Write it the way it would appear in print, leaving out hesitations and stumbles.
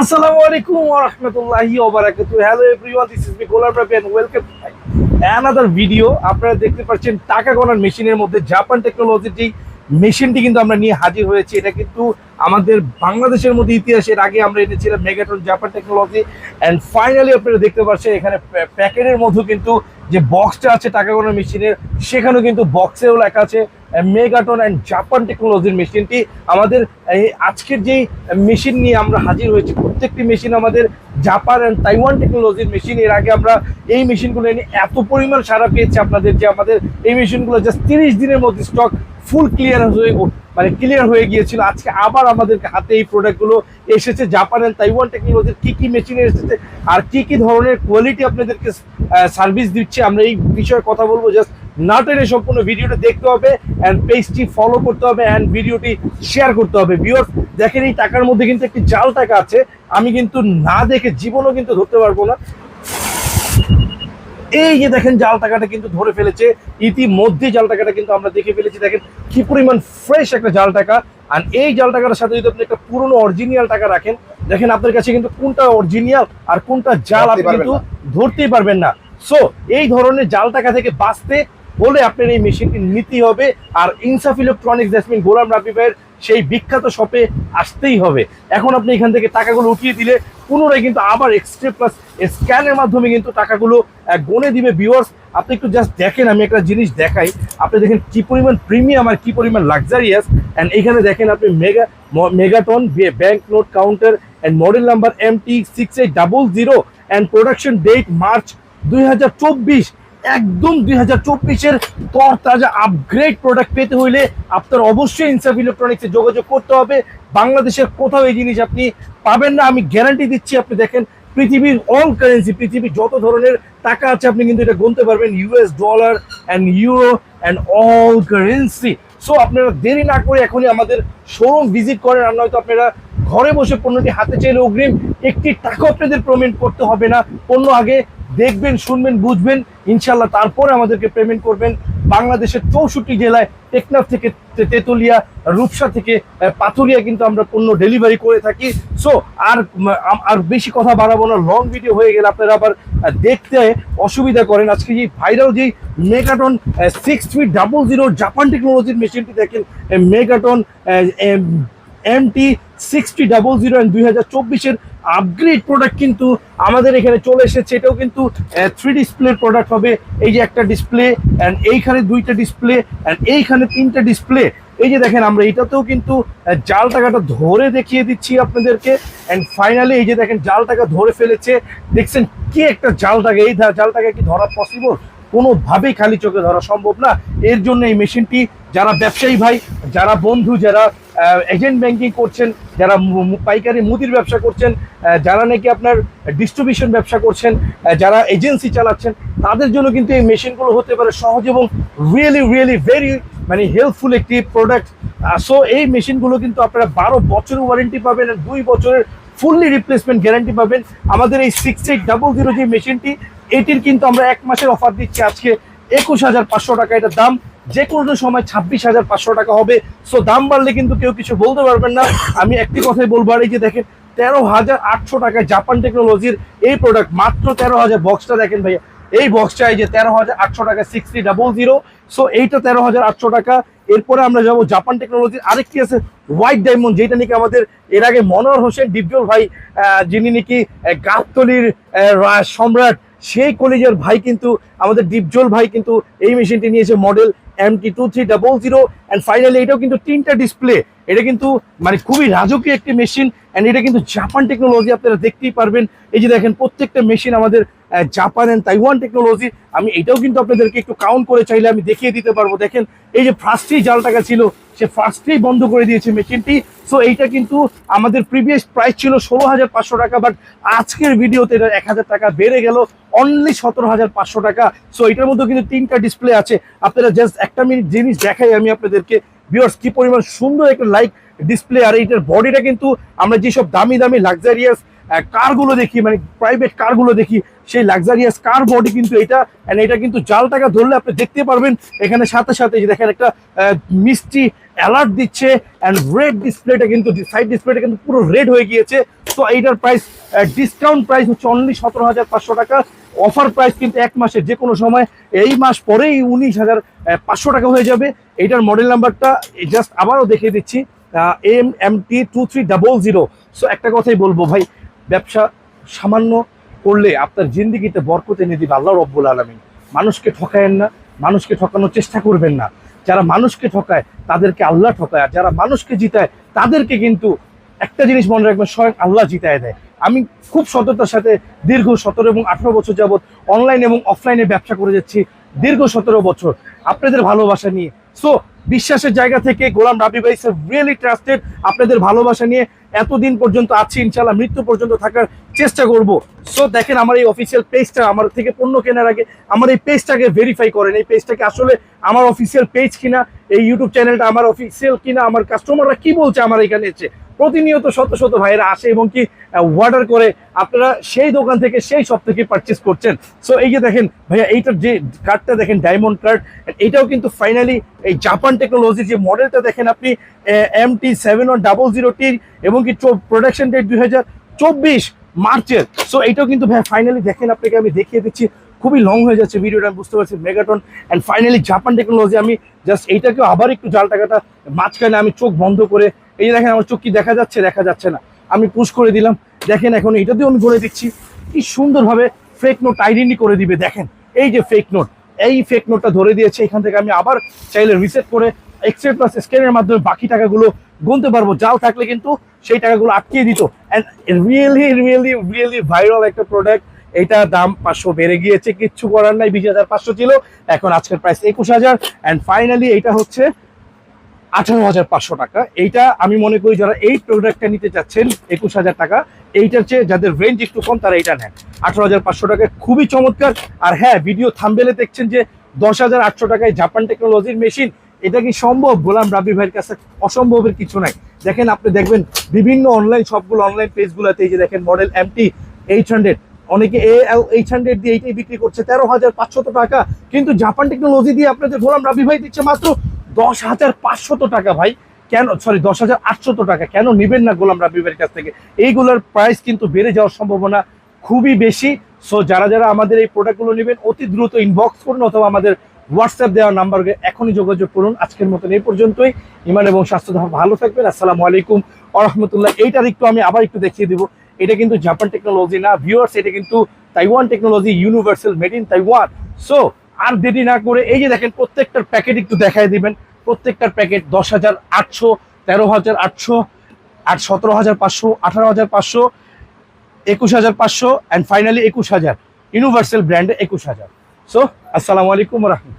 Assalamu alaikum wa rahmatullahi wa barakatuh. Hello everyone, this is me Golam Rabi and welcome to another video. আপনারা দেখতে পাচ্ছেন টাকা গণার মেশিনের মধ্যে জাপান টেকনোলজির যে মেশিনটি কিন্তু আমরা নিয়ে হাজির হয়েছি। এটা কিন্তু আমাদের বাংলাদেশের মধ্যে ইতিহাসের আগে আমরা এনেছিলাম megaton Japan technology and finally আপনারা দেখতে পাচ্ছেন এখানে প্যাকেটের মধ্যে কিন্তু যে বক্সটা আছে টাকা গণার মেশিনের, সেখানেও কিন্তু বক্সেও লেখা আছে মেগাটন অ্যান্ড জাপান টেকনোলজির মেশিনটি। আমাদের এই আজকের যেই মেশিন নিয়ে আমরা হাজির হয়েছি, প্রত্যেকটি মেশিন আমাদের জাপান অ্যান্ড তাইওয়ান টেকনোলজির মেশিন। এর আগে আমরা এই মেশিনগুলো এনে এত পরিমাণ সাড়া পেয়েছি আপনাদের, যে আমাদের এই মেশিনগুলো জাস্ট 30 দিনের মধ্যে স্টক ফুল ক্লিয়ার হয়ে গিয়েছিল। আজকে আবার আমাদের হাতে এই প্রোডাক্টগুলো এসেছে জাপান অ্যান্ড তাইওয়ান টেকনোলজির। কি কি মেশিন এসেছে আর কি কি ধরনের কোয়ালিটি আপনাদেরকে সার্ভিস দিচ্ছে, আমরা এই বিষয়ে কথা বলবো। জাস্ট না টেনে সম্পূর্ণ ভিডিওটা দেখতে হবে অ্যান্ড পেজটি ফলো করতে হবে অ্যান্ড ভিডিওটি শেয়ার করতে হবে। ভিউয়ার্স দেখেন, এই টাকার মধ্যে কিন্তু একটি জাল টাকা আছে, আমি কিন্তু না দেখে জীবনও কিন্তু ধরতে পারবো না। এই যে দেখেন জাল টাকাটা কিন্তু ধরে ফেলেছে ইতিমধ্যে, জাল টাকাটা কিন্তু আমরা দেখে ফেলেছি। দেখেন কি পরিমাণ ফ্রেশ একটা জাল টাকা। আর এই জাল টাকাটার সাথে যদি আপনি একটা পুরনো অরিজিনাল টাকা রাখেন, দেখেন আপনার কাছে কিন্তু কোনটা অরিজিনাল আর কোনটা জাল আপনি কিন্তু ধরতেই পারবেন না। সো এই ধরনের জাল টাকা থেকে বাঁচতে হলে আপনার এই মেশিনটি নিতেই হবে। আর ইনসাফ ইলেকট্রনিক্স জ্যাসমিন গোলাম রাব্বি ভাইয়ের সেই বিখ্যাত শপে আসতেই হবে। এখন আপনি এখান থেকে টাকাগুলো উঠিয়ে দিলে পুনরায় কিন্তু আবার এক্সট্রা প্লাস স্ক্যানের মাধ্যমে কিন্তু টাকাগুলো গনে দিবে। ভিউয়ার্স আপনি একটু জাস্ট দেখেন, আমি একটা জিনিস দেখাই। আপনি দেখেন কি পরিমাণ প্রিমিয়াম আর কি পরিমাণ লাক্সারিয়াস। অ্যান্ড এখানে দেখেন আপনি megaton bank note counter and model number MT6800 and production date March 2024। একদম 2024-এর তরতাজা আপগ্রেড প্রোডাক্ট পেতে হইলে আপনার অবশ্যই ইনসাফ ইলেকট্রনিক্সে যোগাযোগ করতে হবে। বাংলাদেশের কোথাও এই জিনিস আপনি পাবেন না, আমি গ্যারান্টি দিচ্ছি। আপনি দেখেন পৃথিবীর অল কারেন্সি, পৃথিবীর যত ধরনের টাকা আছে আপনি কিন্তু এটা গুনতে পারবেন, US dollar and euro and all currency. So আপনারা দেরি না করে এখনই আমাদের শোরুম ভিজিট করেন, আর নয়তো আপনারা ঘরে বসে পণ্যটি হাতে চাইলে অগ্রিম একটি টাকা আপনাদের পেমেন্ট করতে হবে না। পণ্য আগে দেখবেন, শুনবেন, বুঝবেন, ইনশাল্লাহ তারপরে আমাদেরকে পেমেন্ট করবেন। বাংলাদেশের 64 জেলায় টেকনাফ থেকে তেতুলিয়া, রূপসা থেকে পাথুরিয়া কিন্তু আমরা পণ্য ডেলিভারি করে থাকি। সো আর বেশি কথা বাড়াবো না, লং ভিডিও হয়ে গেলে আপনারা আবার দেখতে অসুবিধা করেন। আজকে যে ভাইরাল যেই মেগাটন 6300 জাপান টেকনোলজির মেশিনটি দেখেন, মেগাটন MT6000 অ্যান্ড 2024-এর আপগ্রেড প্রোডাক্ট কিন্তু আমাদের এখানে চলে এসেছে। এটাও কিন্তু 3 ডিসপ্লের প্রোডাক্ট হবে। এই যে একটা ডিসপ্লে অ্যান্ড এইখানে 2টা ডিসপ্লে অ্যান্ড এইখানে 3টা ডিসপ্লে। এই যে দেখেন আমরা এটাতেও কিন্তু জাল টাকাটা ধরে দেখিয়ে দিচ্ছি আপনাদেরকে। অ্যান্ড ফাইনালি এই যে দেখেন জাল টাকা ধরে ফেলেছে। দেখছেন কি একটা জাল টাকা, এই জাল টাকা কি ধরা পসিবল? কোনোভাবেই খালি চোখে ধরা সম্ভব না। এর জন্য এই মেশিনটি যারা ব্যবসায়ী ভাই, যারা বন্ধু, যারা এজেন্ট ব্যাংকিং করছেন, যারা পাইকারি মুদির ব্যবসা করছেন, যারা নাকি আপনার ডিস্ট্রিবিউশন ব্যবসা করছেন, যারা এজেন্সি চালাচ্ছেন, তাদের জন্য কিন্তু এই মেশিনগুলো হতে পারে সহজ এবং রিয়েলি ভেরি হেল্পফুল একটি প্রোডাক্ট। সো এই মেশিনগুলো কিন্তু আপনারা 12 বছরের ওয়ারেন্টি পাবেন, 2 বছরের ফুললি রিপ্লেসমেন্ট গ্যারান্টি পাবেন। আমাদের এই 6800 যে মেশিনটি, এটির কিন্তু আমরা 1 মাসের অফার দিচ্ছি আজকে 21500 টাকা। এটার দাম যে কোনো সময় 26500 টাকা হবে। সো দাম বাড়লে কিন্তু কেউ কিছু বলতে পারবেন না, আমি একটি কথাই বলবো। আর এই যে দেখেন 13800 টাকায় জাপান টেকনোলজির এই প্রোডাক্ট, মাত্র 13000। বক্সটা দেখেন ভাইয়া, এই বক্সটা এই যে 13800 টাকা 6000। সো এইটা 13800 টাকা। এরপরে আমরা যাবো জাপান টেকনোলজির আরেকটি আছে হোয়াইট ডায়মন্ড, যেটা নাকি আমাদের এর আগে মনোহর হোসেন ডিপজল ভাই, যিনি নাকি গাবতলির সম্রাট, সেই কলেজের ভাই কিন্তু আমাদের ডিপজল ভাই কিন্তু এই মেশিনটি নিয়েছে মডেল MT2300। অ্যান্ড ফাইনালি এটাও কিন্তু 3টা ডিসপ্লে। এটা কিন্তু মানে খুবই রাজকীয় একটি মেশিন অ্যান্ড এটা কিন্তু জাপান টেকনোলজি, আপনারা দেখতেই পারবেন। এই যে দেখেন প্রত্যেকটা মেশিন আমাদের জাপান অ্যান্ড তাইওয়ান টেকনোলজি। আমি এটাও কিন্তু আপনাদেরকে একটু কাউন্ট করে চাইলে আমি দেখিয়ে দিতে পারবো। দেখেন এই যে ফার্স্টেই জাল টাকা ছিল, সে ফার্স্টেই বন্ধ করে দিয়েছে মেশিনটি। সো এইটা কিন্তু আমাদের প্রিভিয়াস প্রাইস ছিল 16500 টাকা, বাট আজকের ভিডিওতে এটা 1000 টাকা বেড়ে গেল, অনলি 17500 টাকা। সো এটার মধ্যে কিন্তু 3টা ডিসপ্লে আছে। আপনারা জাস্ট একটা মিনিট জিনিস দেখাই আমি আপনাদেরকে। ভিউয়ার্স কি পরিমাণ সুন্দর একটা লাইট ডিসপ্লে। আর এইটার বডিটা কিন্তু আমরা যেসব দামি লাক্সারিয়াস কারগুলো দেখি, মানে প্রাইভেট কারগুলো দেখি, সেই লাক্সারিয়াস কার বডি কিন্তু এটা। এন্ড এটা কিন্তু জাল টাকা ধরলে আপনি দেখতে পারবেন এখানে সাথে সাথে যে দেখেন একটা মিষ্টি অ্যালার্ট দিচ্ছে অ্যান্ড রেড ডিসপ্লেটা কিন্তু সাইড ডিসপ্লেটা কিন্তু পুরো রেড হয়ে গিয়েছে। তো এইটার প্রাইস ডিসকাউন্ট প্রাইস হচ্ছে অনলি 17,500 টাকা। অফার প্রাইস কিন্তু এক মাসের যে কোনো সময় এই মাস পরেই 19,500 টাকা হয়ে যাবে। এইটার মডেল নাম্বারটা জাস্ট আবারও দেখিয়ে দিচ্ছি, MMT2300। সো একটা কথাই বলবো ভাই, ব্যবসা সামান্য করলে আপনার জিন্দিগিতে বরকত এনে দিবে আল্লাহ রব্বুল আলামিন। মানুষকে ঠকায়েন না, মানুষকে ঠকানোর চেষ্টা করবেন না। যারা মানুষকে ঠকায় তাদেরকে আল্লাহ ঠকায়, আর যারা মানুষকে জিতায় তাদেরকে কিন্তু একটা জিনিস মনে রাখবেন, স্বয়ং আল্লাহ জিতায় দেয়। আমি খুব সততার সাথে দীর্ঘ 17 এবং 18 বছর যাবৎ অনলাইন এবং অফলাইনে ব্যবসা করে যাচ্ছি, দীর্ঘ 17 বছর আপনাদের ভালোবাসা নিয়ে। সো বিশ্বাসের জায়গা থেকে গোলাম রাব্বি ভাই স্যার রিয়েলি ট্রাস্টেড। আপনাদের ভালোবাসা নিয়ে এতদিন পর্যন্ত আছি, ইনশাল্লাহ মৃত্যু পর্যন্ত থাকার চেষ্টা করব। সো দেখেন আমার এই অফিসিয়াল পেজটা, আমার থেকে পণ্য কেনার আগে আমার এই পেজটাকে ভেরিফাই করেন, এই পেজটাকে আসলে আমার অফিসিয়াল পেজ কিনা, এই ইউটিউব চ্যানেলটা আমার অফিসিয়াল কিনা, আমার কাস্টমাররা কি বলছে আমার এখানে এসে। প্রতিনিয়ত শত শত ভাইয়েরা আসে এবং কি অর্ডার করে, আপনারা সেই দোকান থেকে সেই শপ থেকে পারচেস করছেন। সো এই যে দেখেন ভাইয়া, এইটার যে কার্ডটা দেখেন ডায়মন্ড কার্ড, এটাও কিন্তু ফাইনালি এই জাপান টেকনোলজির যে মডেলটা দেখেন আপনি MT7100T এবং কি প্রোডাকশন ডেট 2024 মার্চের। সো এইটাও কিন্তু ভাই ফাইনালি দেখেন, আপনাকে আমি দেখিয়ে দিচ্ছি, খুবই লং হয়ে যাচ্ছে ভিডিওটা আমি বুঝতে পারছি। Megaton and finally Japan technology. আমি জাস্ট এইটাকেও আবার একটু জাল টাকাটা মাঝখানে আমি চোখ বন্ধ করে, এই যে দেখেন আমার চোখ কি দেখা যাচ্ছে, দেখা যাচ্ছে না, আমি পুশ করে দিলাম। দেখেন এখন এটাতেও আমি করে দিচ্ছি, কি সুন্দরভাবে ফেক নোট আইডেন্টি করে দিবে। দেখেন এই যে ফেক নোট, এই ফেক নোটটা ধরে দিয়েছে। এখান থেকে আমি আবার চাইলে রিসেট করে এক্সরে প্লাস স্ক্যানের মাধ্যমে বাকি টাকাগুলো গুনতে পারবো। জাল থাকলে কিন্তু সেই টাকাগুলো আটকিয়ে দিত। And really really really viral একটা প্রোডাক্ট। এটা দাম 500 বেড়ে গিয়েছে, কিচ্ছু করার নাই। 20,500 ছিল, এখন আজকের প্রাইস 21,000। অ্যান্ড ফাইনালি এইটা হচ্ছে 18,500 টাকা। এইটা আমি মনে করি যারা এই প্রোডাক্টটা নিতে চাচ্ছেন 21,000 টাকা, এইটার চেয়ে যাদের রেঞ্জ একটু কম তারা এটা নেন। 18,500 টাকায় খুবই চমৎকার। আর হ্যাঁ, ভিডিও থাম্বনেলে দেখছেন যে 10,800 টাকায় জাপান টেকনোলজির মেশিন। এটা কি সম্ভব? গোলাম রাব্বি ভাইয়ের কাছে অসম্ভবের কিছু নাই। দেখেন আপনি দেখবেন বিভিন্ন অনলাইন শপগুলো, অনলাইন পেজগুলোতে এই যে দেখেন মডেল MT800, অনেকে AL800 দিয়ে এইটাই বিক্রি করছে 13,500 টাকা, কিন্তু জাপান টেকনোলজি দিয়ে আপনাদের গোলাম রাব্বি ভাই দিচ্ছে মাত্র 10,500 টাকা। ভাই কেন, সরি 10,800 টাকা। কেন নেবেন না গোলাম রাব্বি ভাইয়ের কাছ থেকে? এইগুলোর প্রাইস কিন্তু বেড়ে যাওয়ার সম্ভাবনা খুবই বেশি। সো যারা যারা আমাদের এই প্রোডাক্টগুলো নেবেন অতি দ্রুত ইনবক্স করুন অথবা আমাদের হোয়াটসঅ্যাপ দেওয়া নাম্বারে এখনই যোগাযোগ করুন। আজকের মতন এই পর্যন্তই। ইমান এবং স্বাস্থ্য ভালো থাকবেন। আসসালামু আলাইকুম ওয়া রাহমাতুল্লাহ। এইটার একটু আমি আবার একটু দেখিয়ে দিব। এটা কিন্তু জাপান টেকনোলজি না ভিউয়ার্স, এটা কিন্তু Taiwan technology, universal made in Taiwan. So আর দেরি না করে এই যে দেখেন প্রত্যেকটার প্যাকেট একটু দেখায় দিবেন। প্রত্যেকটার প্যাকেট 10,800, 13,800, 17,500, 18,500, 21,500 অ্যান্ড ফাইনালি 21,000। ইউনিভার্সাল ব্র্যান্ডে 21,000। সো আসসালামু আলাইকুম ওয়া রাহমাতুল্লাহ।